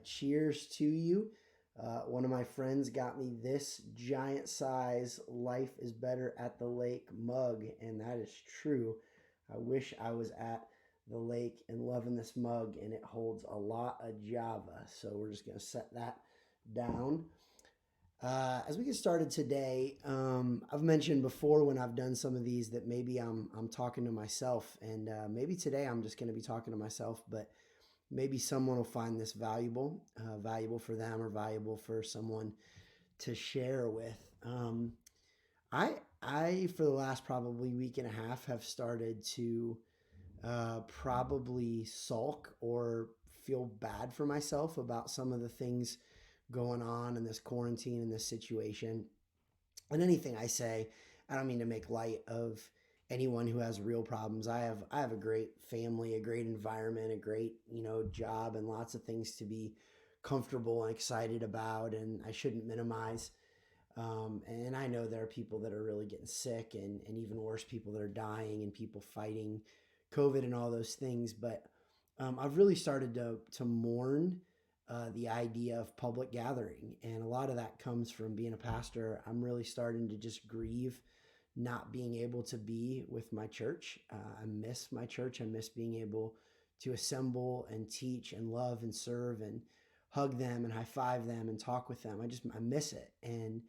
cheers to you. One of my friends got me this giant size Life is Better at the Lake mug, and that is true. I wish I was at the lake and loving this mug, and it holds a lot of Java. So we're just going to set that down. As we get started today, I've mentioned before when I've done some of these that maybe I'm talking to myself, and maybe today I'm just going to be talking to myself, but maybe someone will find this valuable, valuable for them or valuable for someone to share with. I for the last probably week and a half have started to probably sulk or feel bad for myself about some of the things going on in this quarantine, in this situation. And anything I say, I don't mean to make light of anyone who has real problems. I have a great family, a great environment, a great, job and lots of things to be comfortable and excited about, and I shouldn't minimize. And I know there are people that are really getting sick, and even worse, people that are dying and people fighting COVID and all those things. But I've really started to mourn the idea of public gathering. And a lot of that comes from being a pastor. I'm really starting to just grieve not being able to be with my church. I miss my church. I miss being able to assemble and teach and love and serve and hug them and high five them and talk with them. I miss it. And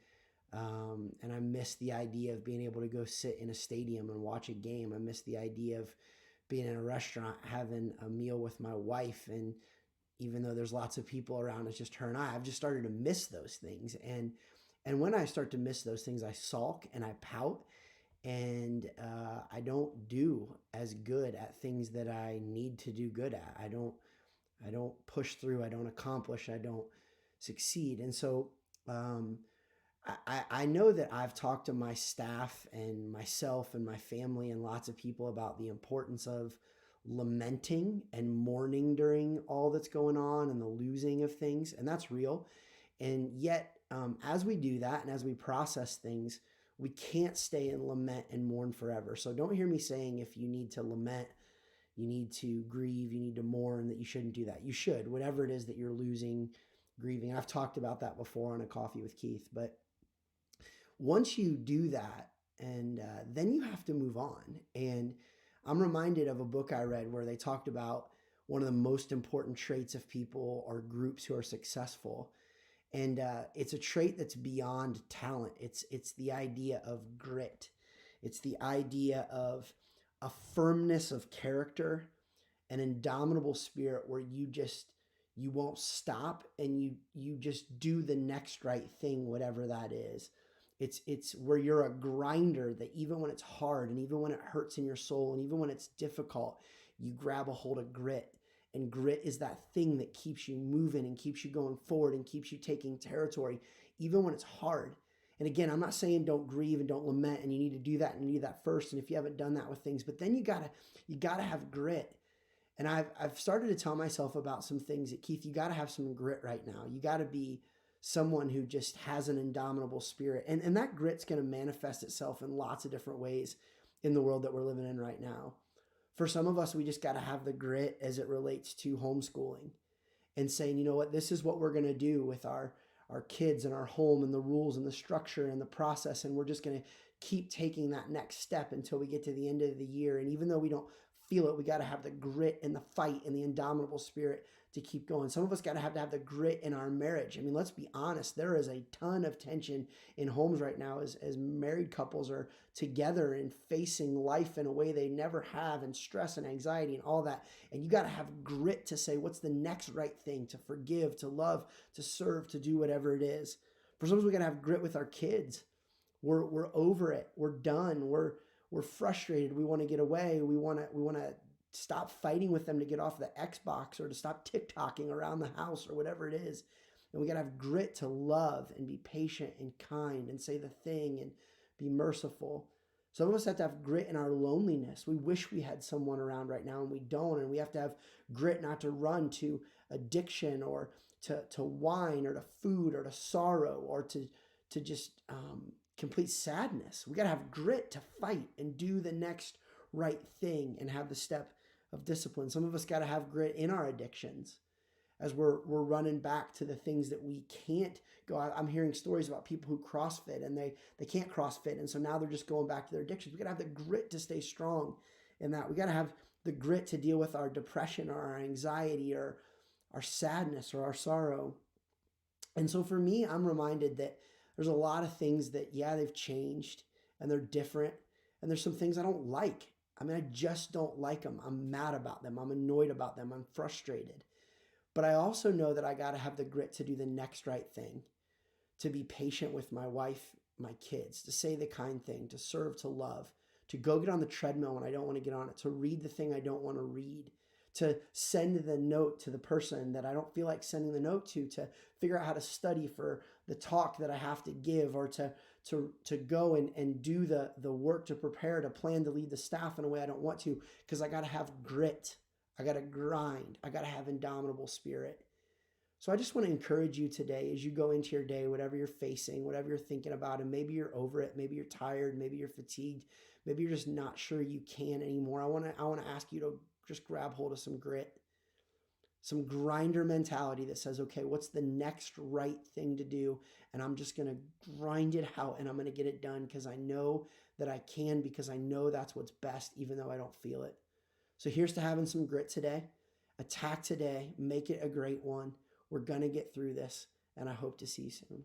I miss the idea of being able to go sit in a stadium and watch a game. I miss the idea of being in a restaurant, having a meal with my wife. And even though there's lots of people around, it's just her and I've just started to miss those things. And when I start to miss those things, I sulk and I pout, and I don't do as good at things that I need to do good at. I don't push through. I don't accomplish. I don't succeed. And so um, I know that I've talked to my staff and myself and my family and lots of people about the importance of lamenting and mourning during all that's going on and the losing of things. And that's real. And yet, as we do that and as we process things, we can't stay in lament and mourn forever. So don't hear me saying if you need to lament, you need to grieve, you need to mourn, that you shouldn't do that. You should, whatever it is that you're losing, grieving. I've talked about that before on a coffee with Keith. But once you do that, and then you have to move on. And I'm reminded of a book I read where they talked about one of the most important traits of people or groups who are successful. And it's a trait that's beyond talent. It's the idea of grit. It's the idea of a firmness of character, an indomitable spirit where you won't stop, and you just do the next right thing, whatever that is. It's where you're a grinder, that even when it's hard and even when it hurts in your soul and even when it's difficult, you grab a hold of grit. And grit is that thing that keeps you moving and keeps you going forward and keeps you taking territory, even when it's hard. And again, I'm not saying don't grieve and don't lament, and you need to do that and you need that first. And if you haven't done that with things, but then you gotta have grit. And I've started to tell myself about some things that, Keith, you gotta have some grit right now. You gotta be someone who just has an indomitable spirit. And that grit's gonna manifest itself in lots of different ways in the world that we're living in right now. For some of us, we just got to have the grit as it relates to homeschooling and saying, you know what, this is what we're going to do with our kids and our home and the rules and the structure and the process. And we're just going to keep taking that next step until we get to the end of the year. And even though we don't feel it, we got to have the grit and the fight and the indomitable spirit to keep going. Some of us got to have the grit in our marriage. I mean, let's be honest. There is a ton of tension in homes right now as married couples are together and facing life in a way they never have, and stress and anxiety and all that. And you got to have grit to say, what's the next right thing, to forgive, to love, to serve, to do whatever it is. For some of us, we got to have grit with our kids. We're over it. We're done. We're frustrated. We want to get away. We want to stop fighting with them to get off the Xbox or to stop TikToking around the house or whatever it is. And we got to have grit to love and be patient and kind and say the thing and be merciful. Some of us have to have grit in our loneliness. We wish we had someone around right now and we don't. And we have to have grit not to run to addiction or to wine or to food or to sorrow or to just complete sadness. We got to have grit to fight and do the next right thing and have the step of discipline. Some of us got to have grit in our addictions. as we're running back to the things that we can't go. I'm hearing stories about people who CrossFit and they can't CrossFit. And so now they're just going back to their addictions. We got to have the grit to stay strong in that. We got to have the grit to deal with our depression or our anxiety or our sadness or our sorrow. And so for me, I'm reminded that there's a lot of things that, yeah, they've changed and they're different. And there's some things I don't like. I mean, I just don't like them. I'm mad about them. I'm annoyed about them. I'm frustrated. But I also know that I got to have the grit to do the next right thing, to be patient with my wife, my kids, to say the kind thing, to serve, to love, to go get on the treadmill when I don't want to get on it, to read the thing I don't want to read, to send the note to the person that I don't feel like sending the note to figure out how to study for the talk that I have to give, or to go and do the work to prepare, to plan to lead the staff in a way I don't want to, because I got to have grit. I got to grind. I got to have indomitable spirit. So I just want to encourage you today as you go into your day, whatever you're facing, whatever you're thinking about, and maybe you're over it, maybe you're tired, maybe you're fatigued, maybe you're just not sure you can anymore. I want to ask you to just grab hold of some grit, some grinder mentality that says, okay, what's the next right thing to do? And I'm just going to grind it out and I'm going to get it done because I know that I can, because I know that's what's best, even though I don't feel it. So here's to having some grit today. Attack today. Make it a great one. We're going to get through this, and I hope to see you soon.